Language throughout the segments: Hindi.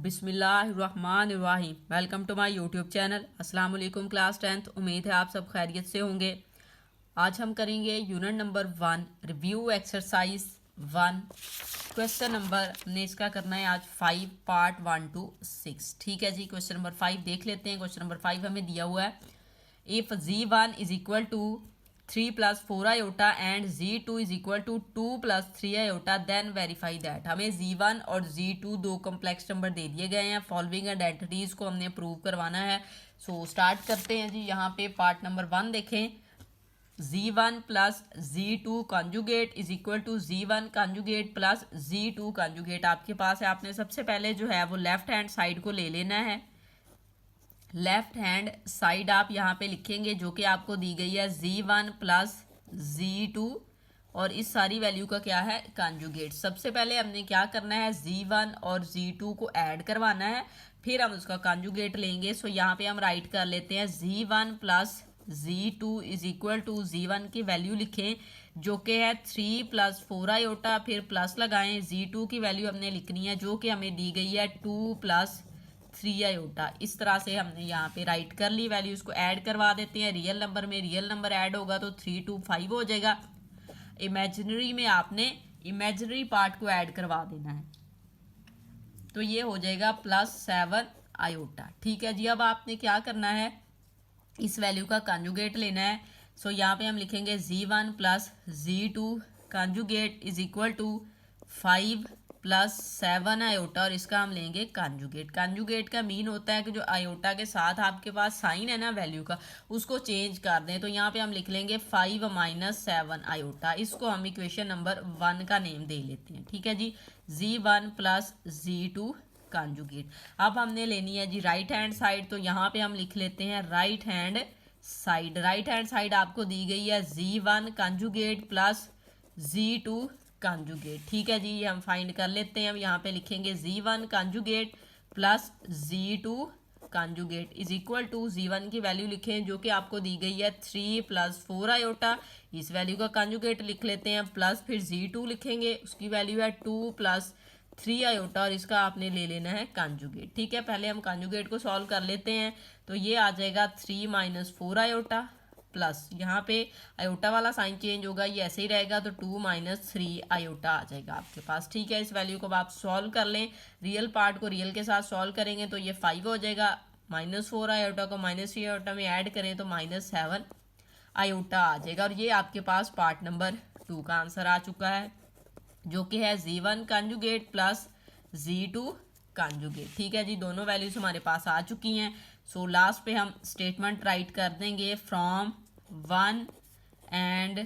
बिस्मिल्लाहिर्रहमानिर्रहीम। Welcome to my YouTube channel. अस्सलाम वालेकुम क्लास 10th। उम्मीद है आप सब खैरियत से होंगे। आज हम करेंगे unit number 1 review exercise 1। Question number हमने इसका करना है आज 5 पार्ट 1 to 6। ठीक है जी, क्वेश्चन नंबर 5 देख लेते हैं। क्वेश्चन नंबर 5 हमें दिया हुआ है if z1 is equal to 3 + 4 iota and z2 is equal to 2 + 3 iota then verify that. हमें z1 और z2 दो कम्प्लेक्स नंबर दे दिए गए हैं। फॉलोइंग आइडेंटिटीज को हमने प्रूव करवाना है। सो स्टार्ट करते हैं जी। यहाँ पे पार्ट नंबर 1 देखें। z1 + z2 conjugate is equal to z1 conjugate plus z2 conjugate आपके पास है। आपने सबसे पहले जो है वो लेफ्ट हैंड साइड को ले लेना है। लेफ्ट हैंड साइड आप यहाँ पे लिखेंगे जो कि आपको दी गई है z1 + z2 और इस सारी वैल्यू का क्या है कॉन्जुगेट। सबसे पहले हमने क्या करना है z1 और z2 को ऐड करवाना है, फिर हम उसका कॉन्जुगेट लेंगे। सो यहाँ पे हम राइट कर लेते हैं z1 + z2 is equal to z1 की वैल्यू लिखें जो कि है 3 + 4 iota, फिर प्लस लगाएं। z2 की वैल्यू हमने लिखनी है जो कि हमें दी गई है 2 + 3 iota। इस तरह से हमने यहाँ पे राइट कर ली वैल्यू। इसको ऐड करवा देते हैं। रियल नंबर में रियल नंबर ऐड होगा तो 3 2 5 हो जाएगा। इमेजिनरी में आपने इमेजिनरी पार्ट को ऐड करवा देना है तो ये हो जाएगा +7 iota। ठीक है जी। अब आपने क्या करना है इस वैल्यू का कॉन्जुगेट लेना है। सो यहाँ पे हम लिखेंगे z1 + z2 conjugate is equal to 5 + 7 iota और इसका हम लेंगे कॉन्जुगेट। कॉन्जुगेट का मीन होता है कि जो आयोटा के साथ आपके पास साइन है ना वैल्यू का, उसको चेंज कर दें। तो यहाँ पे हम लिख लेंगे 5 - 7 iota। इसको हम इक्वेशन नंबर 1 का नेम दे लेते हैं। ठीक है जी। z1 + z2 conjugate. अब हमने लेनी है जी राइट हैंड साइड। तो यहाँ पे हम लिख लेते हैं right hand side. Right hand side आपको दी गई है z1 conjugate plus z2 conjugate. ठीक है जी। ये हम फाइंड कर लेते हैं। हम यहाँ पे लिखेंगे z1 conjugate plus z2 conjugate is equal to z1 की वैल्यू लिखें जो कि आपको दी गई है 3 + 4 iota। इस वैल्यू का कॉन्जुगेट लिख लेते हैं प्लस फिर z2 लिखेंगे, उसकी वैल्यू है 2 + 3 iota और इसका आपने ले लेना है कॉन्जुगेट। ठीक है, पहले हम कॉन्जुगेट को सॉल्व कर लेते हैं। तो ये आ जाएगा 3 - 4 iota प्लस यहाँ पे आयोटा वाला साइन चेंज होगा, ये ऐसे ही रहेगा तो 2 - 3 iota आ जाएगा आपके पास। ठीक है, इस वैल्यू को आप सॉल्व कर लें। रियल पार्ट को रियल के साथ सॉल्व करेंगे तो ये 5 हो जाएगा। -4 iota को -3 iota में ऐड करें तो -7 iota आ जाएगा और ये आपके पास पार्ट नंबर 2 का आंसर आ चुका है जो कि है z1 conjugate plus z2 conjugate. ठीक है जी, दोनों वैल्यूज हमारे पास आ चुकी हैं। सो लास्ट पे हम स्टेटमेंट राइट कर देंगे फ्रॉम 1 and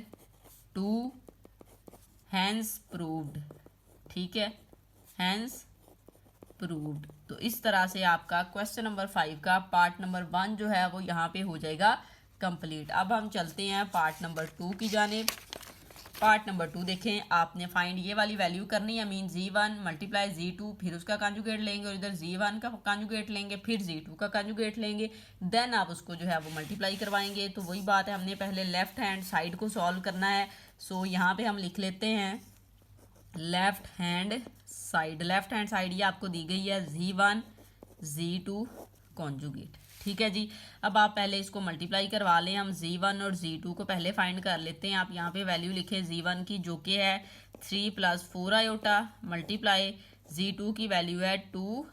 2 हैंस प्रूव्ड। ठीक है, हैंस प्रूव्ड। तो इस तरह से आपका क्वेश्चन नंबर 5 का पार्ट नंबर 1 जो है वो यहाँ पे हो जाएगा कंप्लीट। अब हम चलते हैं पार्ट नंबर 2 की जानिब। पार्ट नंबर 2 देखें। आपने फाइंड ये वाली वैल्यू करनी है, मीन z1 × z2, फिर उसका कॉन्जुगेट लेंगे और इधर z1 का कॉन्जुगेट लेंगे, फिर z2 का कॉन्जुगेट लेंगे, देन आप उसको जो है वो मल्टीप्लाई करवाएंगे। तो वही बात है, हमने पहले लेफ्ट हैंड साइड को सॉल्व करना है। सो यहाँ पे हम लिख लेते हैं left hand side. Left hand side ये आपको दी गई है z1 z2 कॉन्जुगेट। ठीक है जी। अब आप पहले इसको मल्टीप्लाई करवा लें। हम z1 और z2 को पहले फाइंड कर लेते हैं। आप यहाँ पे वैल्यू लिखें z1 की जो कि है 3 + 4 iota मल्टीप्लाई z2 की वैल्यू है 2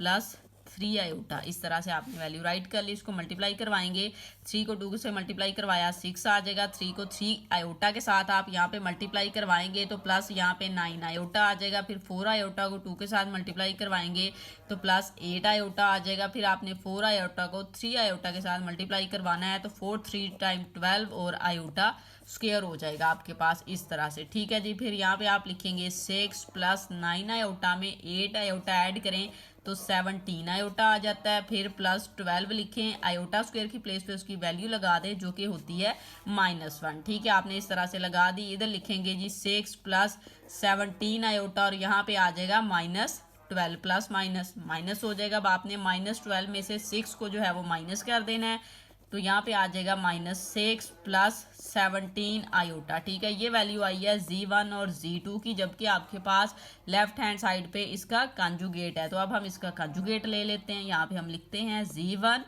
+ 3 iota। इस तरह से आपने वैल्यू राइट कर ली। इसको मल्टीप्लाई करवाएंगे। 3 को 2 से मल्टीप्लाई करवाया 6 आ जाएगा। 3 को 3 iota के साथ आप यहाँ पे मल्टीप्लाई करवाएंगे तो प्लस यहाँ पे 9 iota आ जाएगा। फिर 4 iota को 2 के साथ मल्टीप्लाई करवाएंगे तो प्लस 8 iota आ जाएगा। फिर आपने 4 iota को 3 iota के साथ मल्टीप्लाई करवाना है तो 4 3 × 12 और iota स्क्वायर हो जाएगा आपके पास इस तरह से। ठीक है जी। फिर यहाँ पे आप लिखेंगे 6 + 9 iota में 8 iota ऐड करें तो 17 iota आ जाता है। फिर प्लस 12 लिखें, आयोटा स्क्वायर की प्लेस पे उसकी वैल्यू लगा दें जो कि होती है -1। ठीक है, आपने इस तरह से लगा दी। इधर लिखेंगे जी 6 + 17 iota और यहाँ पे आ जाएगा -12 प्लस माइनस माइनस हो जाएगा। अब आपने -12 में से 6 को जो है वो माइनस कर देना है। तो यहाँ पे आ जाएगा -6 प्लस 17 आयोटा। ठीक है, ये वैल्यू आई है Z1 और Z2 की, जबकि आपके पास लेफ्ट हैंड साइड पे इसका कंजुगेट है। तो अब हम इसका कंजुगेट ले लेते हैं। यहाँ पे हम लिखते हैं Z1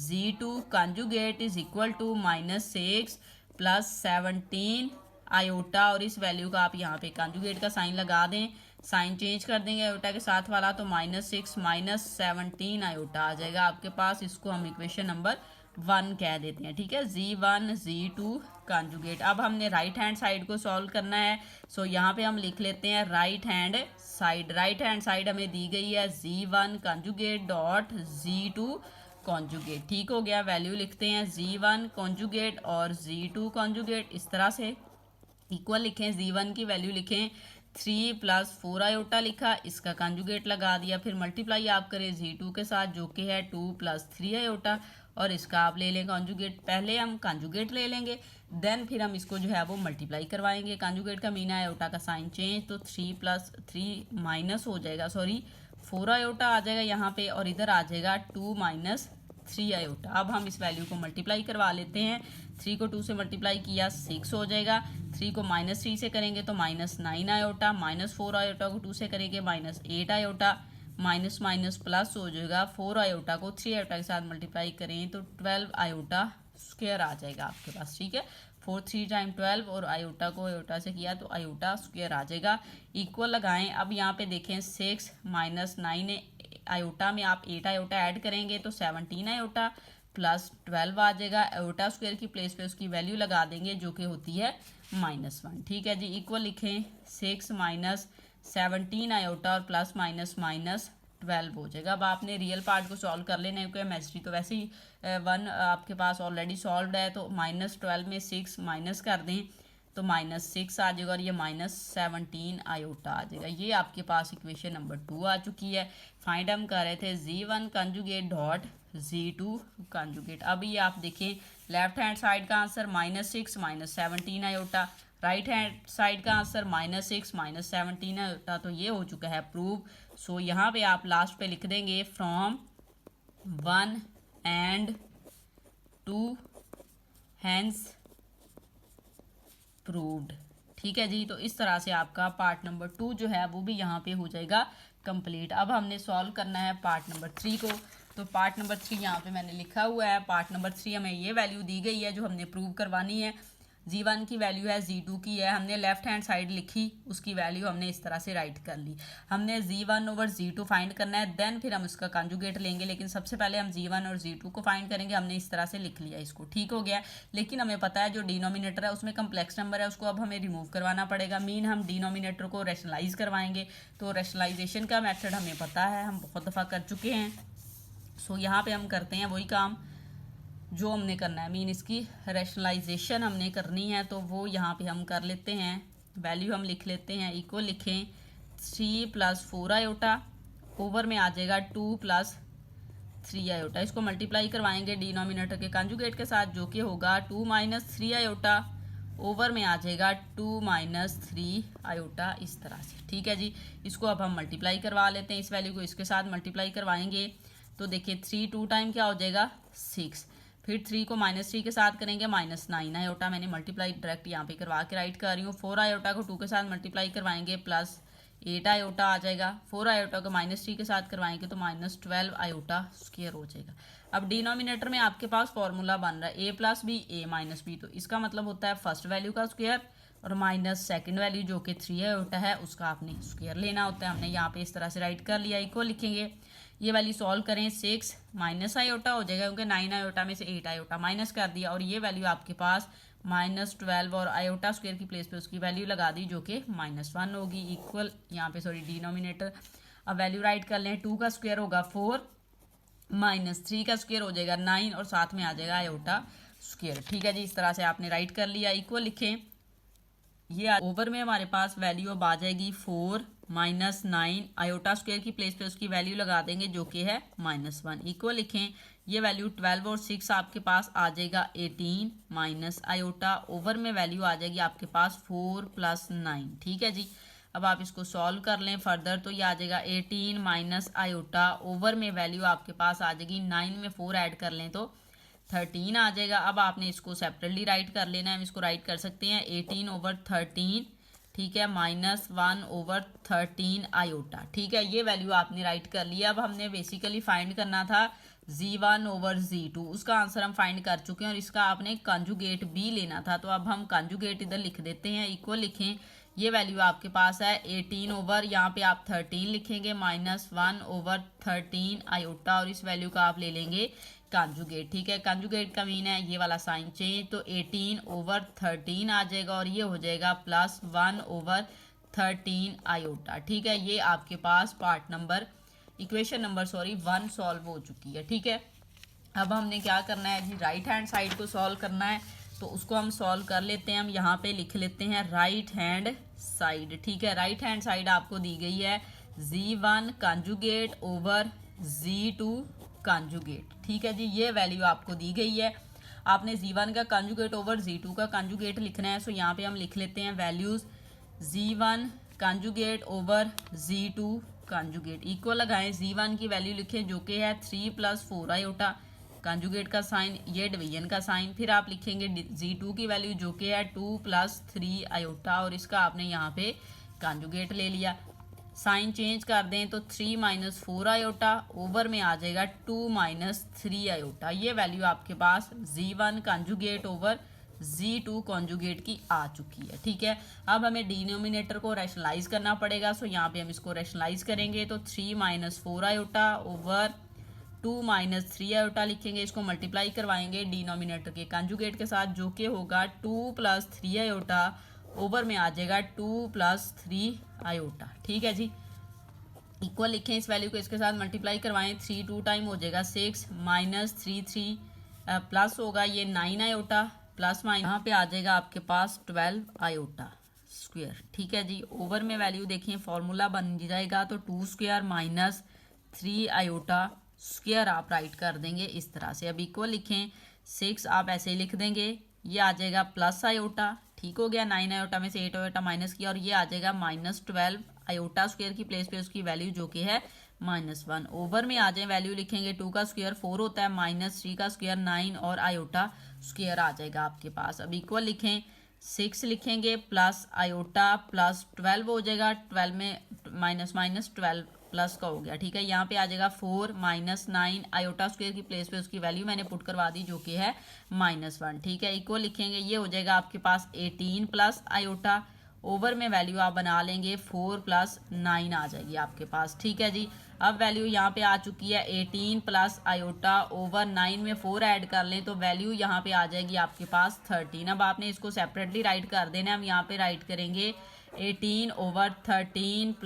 Z2 conjugate is equal to -6 plus 17 iota, और इस वैल्यू का आप यहाँ पे कंजुगेट का साइन लगा दें, साइन चेंज कर देंगे आयोटा के साथ वाला, तो -6 माइनस 17 आयोटा आ जाएगा आपके पास। इसको हम इक्वेशन नंबर 1 कह देते हैं। ठीक है, Z1 Z2 कंजुगेट। अब हमने राइट हैंड साइड को सॉल्व करना है। सो यहाँ पे हम लिख लेते हैं right hand side. Right hand side हमें दी गई है Z1 conjugate dot Z2 conjugate. ठीक हो गया, वैल्यू लिखते हैं Z1 कॉन्जुगेट और Z2 कॉन्जुगेट। इस तरह से इक्वल लिखें, Z1 की वैल्यू लिखें 3 प्लस 4 आयोटा लिखा, इसका कंजुगेट लगा दिया, फिर मल्टीप्लाई आप करें Z2 के साथ जो कि है 2 प्लस 3 आयोटा, और इसका आप ले लें कंजुगेट। पहले हम कंजुगेट ले लेंगे, देन फिर हम इसको जो है वो मल्टीप्लाई करवाएंगे। कंजुगेट का मीन है आयोटा का साइन चेंज, तो 3 प्लस 3 माइनस हो जाएगा, सॉरी 4 आयोटा आ जाएगा यहाँ पे, और इधर आ जाएगा 2 माइनस 3 आयोटा। अब हम इस वैल्यू को मल्टीप्लाई करवा लेते हैं। 3 को 2 से मल्टीप्लाई किया 6 हो जाएगा, 3 को -3 से करेंगे तो -9 आयोटा, -4 आयोटा को 2 से करेंगे -8 आयोटा, माइनस माइनस प्लस हो जाएगा। 4 आयोटा को 3 आयोटा के साथ मल्टीप्लाई करें तो 12 आयोटा स्क्वायर आ जाएगा आपके पास। ठीक है, 4 3 टाइम 12, और आयोटा को आयोटा से किया तो आयोटा स्क्वायर आ जाएगा। इक्वल लगाएं। अब यहाँ पे देखें 6 माइनस 9 आयोटा में आप 8 आयोटा ऐड करेंगे तो 17 आयोटा प्लस 12 आ जाएगा। आयोटा स्क्वायर की प्लेस पे उसकी वैल्यू लगा देंगे जो कि होती है -1। ठीक है जी, इक्वल लिखें 6 माइनस 17 आयोटा और प्लस माइनस -12 हो जाएगा। अब आपने रियल पार्ट को सॉल्व कर लेना है, क्योंकि इमेजिनरी तो वैसे ही 1 आपके पास ऑलरेडी सॉल्व है, तो -12 में 6 माइनस कर दें तो -6 आ जाएगा, और ये -17 आयोटा आ जाएगा। ये आपके पास इक्वेशन नंबर 2 आ चुकी है। फाइंड हम कर रहे थे Z1 conjugate dot Z2 conjugate. अब ये आप देखें, लेफ्ट हैंड साइड का answer -6 minus 17 iota, right hand side का आंसर -6 माइनस 17 आयोटा, तो ये हो चुका है प्रूव। सो यहाँ पे आप लास्ट पे लिख देंगे फ्रॉम 1 एंड 2 हैंस प्रूव्ड। ठीक है जी, तो इस तरह से आपका पार्ट नंबर 2 जो है वो भी यहाँ पे हो जाएगा कंप्लीट। अब हमने सॉल्व करना है पार्ट नंबर 3 को। तो पार्ट नंबर 3 यहाँ पे मैंने लिखा हुआ है। पार्ट नंबर 3 हमें ये वैल्यू दी गई है जो हमने प्रूव करवानी है। Z1 की वैल्यू है, Z2 की है, हमने लेफ्ट हैंड साइड लिखी, उसकी वैल्यू हमने इस तरह से राइट कर ली। हमने Z1 ओवर Z2 फाइंड करना है, देन फिर हम उसका कंजुगेट लेंगे, लेकिन सबसे पहले हम Z1 और Z2 को फाइंड करेंगे। हमने इस तरह से लिख लिया इसको, ठीक हो गया। लेकिन हमें पता है जो डिनोमिनेटर है उसमें कम्प्लेक्स नंबर है, उसको अब हमें रिमूव करवाना पड़ेगा। मीन हम डिनोमिनेटर को रैशनलाइज करवाएंगे, तो रैशनलाइजेशन का मेथड हमें पता है, हम बहुत दफ़ा कर चुके हैं। सो यहाँ पे हम करते हैं वही काम जो हमने करना है, मीन इसकी रैशनलाइजेशन हमने करनी है, तो वो यहाँ पे हम कर लेते हैं। वैल्यू हम लिख लेते हैं, इक्वल लिखें 3 प्लस 4 आयोटा, ओवर में आ जाएगा 2 प्लस 3 आयोटा। इसको मल्टीप्लाई करवाएंगे डिनोमिनेटर के कंजुगेट के साथ जो कि होगा 2 माइनस 3 आयोटा, ओवर में आ जाएगा 2 माइनस 3 आयोटा, इस तरह से। ठीक है जी, इसको अब हम मल्टीप्लाई करवा लेते हैं। इस वैल्यू को इसके साथ मल्टीप्लाई करवाएंगे तो देखिए 3 2 टाइम क्या हो जाएगा 6, फिर 3 को -3 के साथ करेंगे -9 आयोटा। मैंने मल्टीप्लाई डायरेक्ट यहाँ पे करवा के राइट कर रही हूँ। 4 आयोटा को 2 के साथ मल्टीप्लाई करवाएंगे +8 आयोटा आ जाएगा। 4 आयोटा को -3 के साथ करवाएंगे तो -12 आयोटा स्क्वायर हो जाएगा। अब डिनोमिनेटर में आपके पास फॉर्मूला बन रहा है a plus B a minus B, तो इसका मतलब होता है फर्स्ट वैल्यू का स्क्वायर और माइनस सेकेंड वैल्यू जो कि 3 आयोटा है उसका आपने स्क्वायर लेना होता है। हमने यहाँ पे इस तरह से राइट कर लिया। इक्वल लिखेंगे, ये वैल्यू सॉल्व करें, 6 माइनस आयोटा हो जाएगा क्योंकि 9 आयोटा में से 8 आयोटा माइनस कर दिया, और ये वैल्यू आपके पास -12 और आयोटा स्क्वायर की प्लेस पे उसकी वैल्यू लगा दी जो कि -1 होगी। इक्वल यहाँ पे सॉरी डिनोमिनेटर, अब वैल्यू राइट कर लें। 2 का स्क्वायर होगा 4, -3 का स्क्वायर हो जाएगा 9, और साथ में आ जाएगा आयोटा स्क्वायर। ठीक है जी, इस तरह से आपने राइट कर लिया। इक्वल लिखें, ये ओवर में हमारे पास वैल्यू अब आ जाएगी 4 -9, आयोटा स्क्वायर की प्लेस पे उसकी वैल्यू लगा देंगे जो कि है -1। इक्वल लिखें, ये वैल्यू 12 और 6 आपके पास आ जाएगा 18 माइनस आयोटा, ओवर में वैल्यू आ जाएगी आपके पास 4 + 9। ठीक है जी, अब आप इसको सॉल्व कर लें फर्दर, तो ये आ जाएगा 18 माइनस आयोटा, ओवर में वैल्यू आपके पास आ जाएगी 9 में 4 ऐड कर लें तो 13 आ जाएगा। अब आपने इसको सेपरेटली राइट कर लेना है, हम इसको राइट कर सकते हैं 18/13, ठीक है, -1/13 आयोटा, ठीक है। ये वैल्यू आपने राइट कर लिया। अब हमने बेसिकली फाइंड करना था Z1/Z2, उसका आंसर हम फाइंड कर चुके हैं और इसका आपने कंजुगेट भी लेना था। तो अब हम कंजुगेट इधर लिख देते हैं, इक्वल लिखें। ये वैल्यू आपके पास है 18 यहाँ पे आप 13 लिखेंगे -1/13 आयोटा और इस वैल्यू का आप ले लेंगे कंजुगेट, ठीक है। कंजुगेट का मीन है ये वाला साइन चेंज, तो 18/13 आ जाएगा और ये हो जाएगा +1/13 आयोटा, ठीक है। ये आपके पास इक्वेशन नंबर 1 सॉल्व हो चुकी है, ठीक है। अब हमने क्या करना है जी, राइट हैंड साइड को सॉल्व करना है, तो उसको हम सॉल्व कर लेते हैं। हम यहाँ पे लिख लेते हैं राइट हैंड साइड, ठीक है। राइट हैंड साइड आपको दी गई है Z1 conjugate over Z2 conjugate, ठीक है जी। ये वैल्यू आपको दी गई है। आपने Z1 का कंजुगेट ओवर Z2 का कंजुगेट लिखना है। सो यहाँ पे हम लिख लेते हैं values Z1 conjugate over Z2 conjugate, equal लगाएं। Z1 की वैल्यू लिखें जो कि है 3 + 4 आयोटा, कंजुगेट का साइन, ये डिवीजन का साइन। फिर आप लिखेंगे Z2 की वैल्यू जो कि है 2 + 3 आयोटा और इसका आपने यहाँ पे कंजुगेट ले लिया। साइन चेंज कर दें तो 3 - 4 आयोटा ओवर में आ जाएगा 2 - 3 आयोटा। ये वैल्यू आपके पास Z1 conjugate over Z2 conjugate की आ चुकी है, ठीक है। अब हमें डिनोमिनेटर को रैशनलाइज करना पड़ेगा। सो यहाँ पे हम इसको रैशनलाइज करेंगे तो 3 - 4 आयोटा ओवर 2 - 3 आयोटा लिखेंगे। इसको मल्टीप्लाई करवाएंगे डिनोमिनेटर के कंजुगेट के साथ जो कि होगा 2 + 3 आयोटा ओवर में आ जाएगा 2 + 3 आयोटा, ठीक है जी। इक्वल लिखें, इस वैल्यू को इसके साथ मल्टीप्लाई करवाएं, 3 2 टाइम हो जाएगा 6 -3 3 प्लस होगा ये 9 आयोटा प्लस माइनस यहाँ पे आ जाएगा आपके पास 12 आयोटा स्क्वायर, ठीक है जी। ओवर में वैल्यू देखिए फॉर्मूला बन जाएगा तो 2 स्क्वायर -3 आयोटा स्क्वायर आप राइट कर देंगे इस तरह से। अब इक्वल लिखें, 6 आप ऐसे ही लिख देंगे, ये आ जाएगा प्लस आयोटा, ठीक हो गया। 9 आयोटा में से 8 आयोटा माइनस किया और ये आ जाएगा -12 आयोटा स्क्वायर की प्लेस पे उसकी वैल्यू जो कि है -1। ओवर में आ जाए वैल्यू लिखेंगे, 2 का स्क्वायर 4 होता है, -3 का स्क्वायर 9 और आयोटा स्क्वायर आ जाएगा आपके पास। अब इक्वल लिखें, 6 लिखेंगे प्लस आयोटा प्लस 12 हो जाएगा, 12 में -12 प्लस का हो गया, ठीक है। यहाँ पे आ जाएगा 4 - 9 आयोटा स्क्वायर की प्लेस पे उसकी वैल्यू मैंने पुट करवा दी जो कि है -1, ठीक है। इक्वल लिखेंगे, ये हो जाएगा आपके पास 18 प्लस आयोटा, ओवर में वैल्यू आप बना लेंगे 4 + 9 आ जाएगी आपके पास, ठीक है जी। अब वैल्यू यहाँ पे आ चुकी है 18 प्लस आयोटा ओवर 9 में 4 ऐड कर लें तो वैल्यू यहाँ पे आ जाएगी आपके पास 13। अब आपने इसको सेपरेटली राइट कर देना है। हम यहाँ पे राइट करेंगे 18/13 +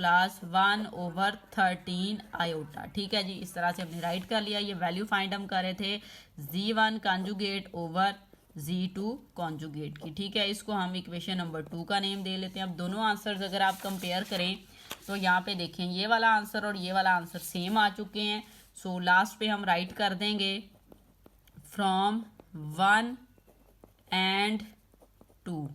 1/13 आयोटा, ठीक है जी। इस तरह से हमने राइट कर लिया। ये वैल्यू फाइंड हम कर रहे थे Z1 conjugate over Z2 conjugate की, ठीक है। इसको हम इक्वेशन नंबर 2 का नेम दे लेते हैं। अब दोनों आंसर्स अगर आप कंपेयर करें तो यहाँ पे देखें ये वाला आंसर और ये वाला आंसर सेम आ चुके हैं। सो लास्ट पे हम राइट कर देंगे फ्रॉम 1 and 2,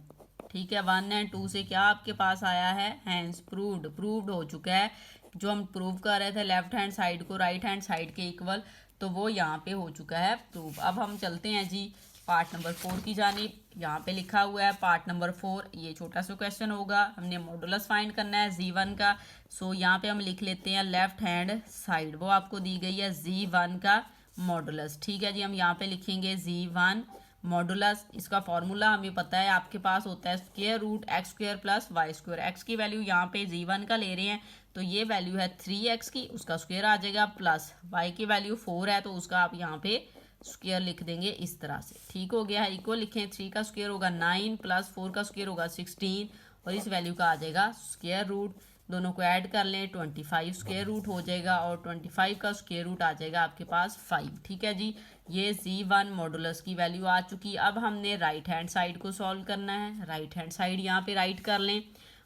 ठीक है। 1 और 2 से क्या आपके पास आया है, हैंस प्रूव्ड हो चुका है। जो हम प्रूव कर रहे थे लेफ्ट हैंड साइड को राइट हैंड साइड के इक्वल, तो वो यहाँ पे हो चुका है प्रूव। अब हम चलते हैं जी पार्ट नंबर 4 की जानिब। यहाँ पे लिखा हुआ है पार्ट नंबर 4, ये छोटा सा क्वेश्चन होगा, हमने मॉडुलस फाइंड करना है Z1 का। सो यहाँ पे हम लिख लेते हैं लेफ्ट हैंड साइड, वो आपको दी गई है Z1 का मॉडुलस, ठीक है जी। हम यहाँ पे लिखेंगे Z1 मॉडुलस, इसका फॉर्मूला हमें पता है आपके पास होता है √x² + y²। एक्स की वैल्यू यहाँ पे Z1 का ले रहे हैं तो ये वैल्यू है 3x की, उसका स्क्वायर आ जाएगा, प्लस y की वैल्यू 4 है तो उसका आप यहाँ पे स्क्वायर लिख देंगे इस तरह से, ठीक हो गया है। इक्वल लिखें, 3 का स्क्वायर होगा 9 प्लस 4 का स्क्वायर होगा 16 और इस वैल्यू का आ जाएगा स्क्वायर रूट। दोनों को ऐड कर लें, 25 स्क्वायर रूट हो जाएगा और 25 का स्क्वायर रूट आ जाएगा आपके पास 5, ठीक है जी। ये Z1 मॉडुलस की वैल्यू आ चुकी। अब हमने राइट हैंड साइड को सॉल्व करना है। राइट हैंड साइड यहाँ पे राइट कर लें,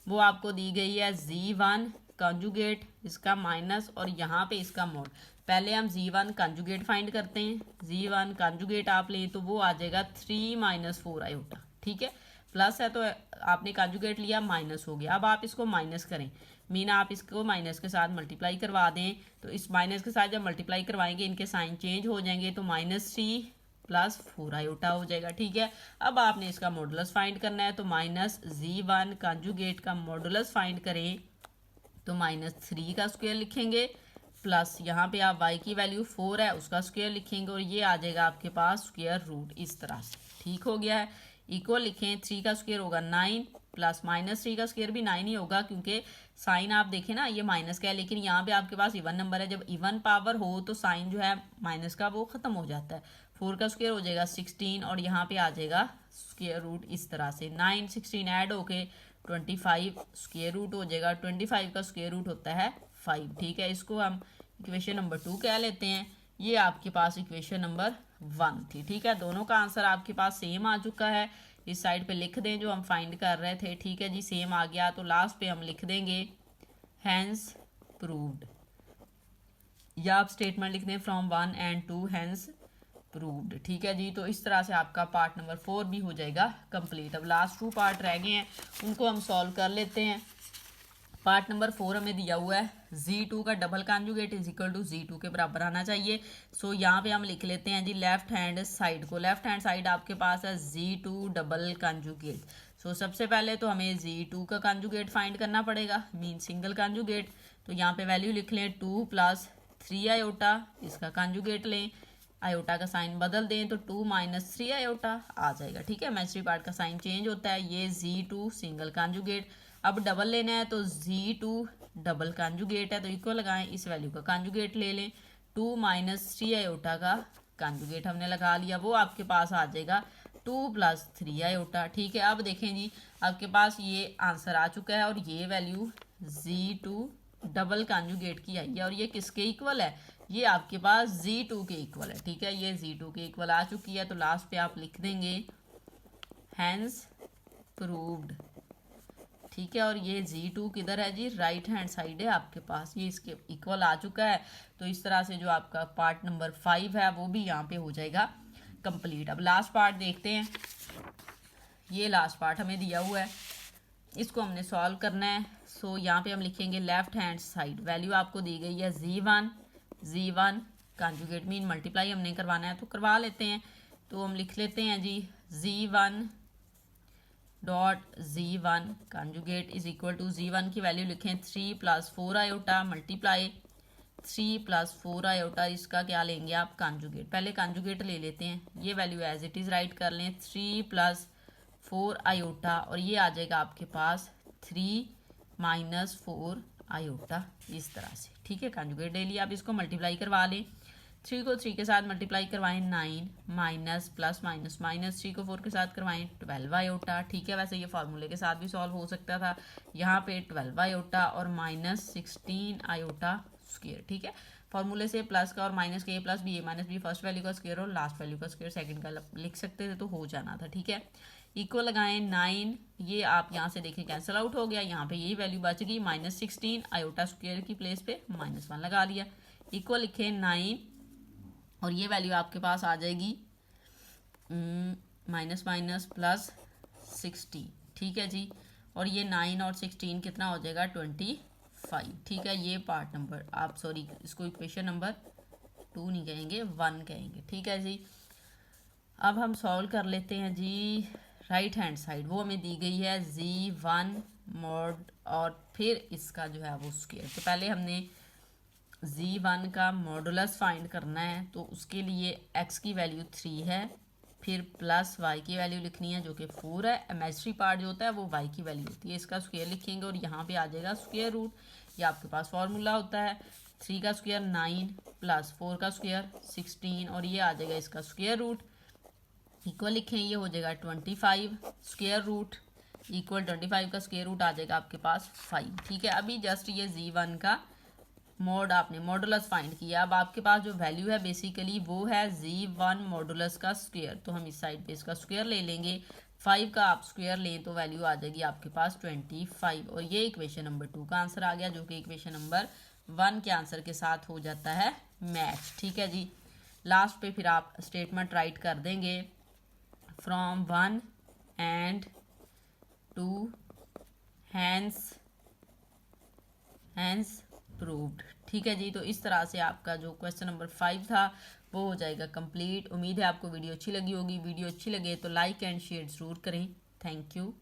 वो आपको दी गई है Z1 कंजुगेट, इसका माइनस और यहाँ पे इसका मोड। पहले हम Z1 कंजुगेट फाइंड करते हैं। Z1 कंजुगेट आप लें तो वो आ जाएगा 3 - 4 आयोटा, ठीक है। प्लस है तो आपने कंजुगेट लिया, माइनस हो गया। अब आप इसको माइनस करें, मीन आप इसको माइनस के साथ मल्टीप्लाई करवा दें, तो इस माइनस के साथ जब मल्टीप्लाई करवाएंगे इनके साइन चेंज हो जाएंगे, तो -3 प्लस 4 आयोटा हो जाएगा। ठीक है, अब आपने इसका मॉडुलस फाइंड करना है, तो माइनस Z1 कंजुगेट का मॉडुलस फाइंड करें तो -3 का स्क्वायर लिखेंगे, प्लस यहाँ पे आप y की वैल्यू 4 है उसका स्क्वायर लिखेंगे और ये आ जाएगा आपके पास स्क्वायर रूट इस तरह से। ठीक हो गया है, इक्वल लिखें 3 का स्क्वायर होगा 9 प्लस -3 का स्क्वायर भी 9 ही होगा, क्योंकि साइन आप देखें ना ये माइनस का है, लेकिन यहाँ पे आपके पास इवन नंबर है, जब इवन पावर हो तो साइन जो है माइनस का वो ख़त्म हो जाता है। 4 का स्क्वायर हो जाएगा 16 और यहाँ पे आ जाएगा स्क्वायर रूट इस तरह से। 9 16 ऐड होके 25 स्क्वायर रूट हो जाएगा। 25 का स्क्वायर रूट होता है 5। ठीक है, इसको हम इक्वेशन नंबर 2 कह लेते हैं। ये आपके पास इक्वेशन नंबर 1 थी। ठीक है, दोनों का आंसर आपके पास सेम आ चुका है। इस साइड पे लिख दें जो हम फाइंड कर रहे थे। ठीक है जी, सेम आ गया, तो लास्ट पे हम लिख देंगे हैंस प्रूव्ड, या आप स्टेटमेंट लिख दें फ्रॉम 1 and 2 हैंस प्रूव्ड। ठीक है जी, तो इस तरह से आपका पार्ट नंबर 4 भी हो जाएगा कंप्लीट। अब लास्ट 2 पार्ट रह गए हैं, उनको हम सॉल्व कर लेते हैं। पार्ट नंबर 4 हमें दिया हुआ है Z2 का double conjugate is equal to Z2 के बराबर आना चाहिए। सो यहाँ पे हम लिख लेते हैं जी लेफ्ट हैंड साइड को। लेफ्ट हैंड साइड आपके पास है Z2 डबल कॉन्जुगेट। सो सबसे पहले तो हमें Z2 का कॉन्जुगेट फाइंड करना पड़ेगा, मीन सिंगल कॉन्जुगेट। तो यहाँ पे वैल्यू लिख लें 2 + 3 आयोटा, इसका कॉन्जुगेट लें, आयोटा का साइन बदल दें तो 2 - 3 आयोटा आ जाएगा। ठीक है, इमेजिनरी पार्ट का साइन चेंज होता है। ये Z2 सिंगल कॉन्जुगेट। अब डबल लेना है तो Z2 डबल कॉन्जुगेट है तो इक्वल लगाएं, इस वैल्यू का कॉन्जुगेट ले लें। 2 - 3 आयोटा का कॉन्जुगेट हमने लगा लिया, वो आपके पास आ जाएगा 2 + 3 आयोटा। ठीक है, अब देखें जी आपके पास ये आंसर आ चुका है और ये वैल्यू Z2 डबल कॉन्जुगेट की आई है और ये किसके इक्वल है, ये आपके पास Z2 के इक्वल है। ठीक है, ये Z2 के इक्वल आ चुकी है, तो लास्ट पे आप लिख देंगे हैंस प्रूव्ड। ठीक है, और ये Z2 किधर है जी, राइट हैंड साइड है आपके पास, ये इसके इक्वल आ चुका है। तो इस तरह से जो आपका पार्ट नंबर 5 है वो भी यहाँ पे हो जाएगा कंप्लीट। अब लास्ट पार्ट देखते हैं। ये लास्ट पार्ट हमें दिया हुआ है, इसको हमने सॉल्व करना है। सो यहाँ पे हम लिखेंगे लेफ्ट हैंड साइड, वैल्यू आपको दी गई है Z1 कॉन्जुगेट मीन मल्टीप्लाई हमने करवाना है तो करवा लेते हैं। तो हम लिख लेते हैं जी Z1 conjugate is equal to Z1 की वैल्यू लिखें 3 + 4 आयोटा मल्टीप्लाई 3 + 4 आयोटा, इसका क्या लेंगे आप कॉन्जुगेट। पहले कॉन्जुगेट ले लेते हैं, ये value as it is write कर लें 3 + 4 आयोटा और ये आ जाएगा आपके पास 3 - 4 आयोटा इस तरह से। ठीक है, कॉन्जुगेट ले लिया, अब इसको मल्टीप्लाई करवा लें। 3 को 3 के साथ मल्टीप्लाई करवाएं 9 माइनस प्लस माइनस माइनस 3 को 4 के साथ करवाएं 12 आयोटा। ठीक है, वैसे ये फार्मूले के साथ भी सॉल्व हो सकता था। यहाँ पे 12 आयोटा और -16 आयोटा स्क्वायर। ठीक है, फार्मूले से प्लस का और माइनस का a + b a - b first value का स्क्वायर और लास्ट वैल्यू का स्क्वायर सेकंड का लिख सकते थे तो हो जाना था। ठीक है, इक्वल लगाएं 9, ये आप यहाँ से देखें कैंसिल आउट हो गया, यहाँ पे यही वैल्यू बच गई -16 आयोटा स्क्वायर की प्लेस पे -1 लगा लिया। इक्वल लिखे 9 और ये वैल्यू आपके पास आ जाएगी माइनस माइनस प्लस 16। ठीक है जी, और ये 9 और 16 कितना हो जाएगा 25। ठीक है, ये पार्ट नंबर आप सॉरी इसको इक्वेशन नंबर 2 नहीं कहेंगे 1 कहेंगे। ठीक है जी, अब हम सॉल्व कर लेते हैं जी राइट हैंड साइड, वो हमें दी गई है Z1 मॉड और फिर इसका जो है वो स्क्वायर। तो पहले हमने Z1 का मॉडुलस फाइंड करना है, तो उसके लिए x की वैल्यू 3 है, फिर प्लस y की वैल्यू लिखनी है जो कि 4 है। इमेजिनरी पार्ट जो होता है वो y की वैल्यू होती है, इसका स्क्वायर लिखेंगे और यहाँ पे आ जाएगा स्क्वायर रूट। ये आपके पास फॉर्मूला होता है 3 का स्क्वायर 9 + 4 का स्क्वायर 16 और ये आ जाएगा इसका स्क्वायर रूट। इक्वल लिखें, ये हो जाएगा 25 स्क्वायर रूट इक्वल 25 का स्क्वायर रूट आ जाएगा आपके पास 5। ठीक है, अभी जस्ट ये Z1 का मॉड आपने मॉडुलस फाइंड किया। अब आपके पास जो वैल्यू है बेसिकली वो है Z1 मॉडुलस का स्क्वायर, तो हम इस साइड पे इसका स्क्वायर ले लेंगे। 5 का आप स्क्वायर लें तो वैल्यू आ जाएगी आपके पास 25 और ये इक्वेशन नंबर 2 का आंसर आ गया, जो कि इक्वेशन नंबर 1 के आंसर के साथ हो जाता है मैच। ठीक है जी, लास्ट पे फिर आप स्टेटमेंट राइट कर देंगे फ्रॉम 1 and 2 हैंस प्रूव्ड। ठीक है जी, तो इस तरह से आपका जो क्वेश्चन नंबर 5 था वो हो जाएगा कंप्लीट। उम्मीद है आपको वीडियो अच्छी लगी होगी। वीडियो अच्छी लगे तो लाइक एंड शेयर ज़रूर करें। Thank you.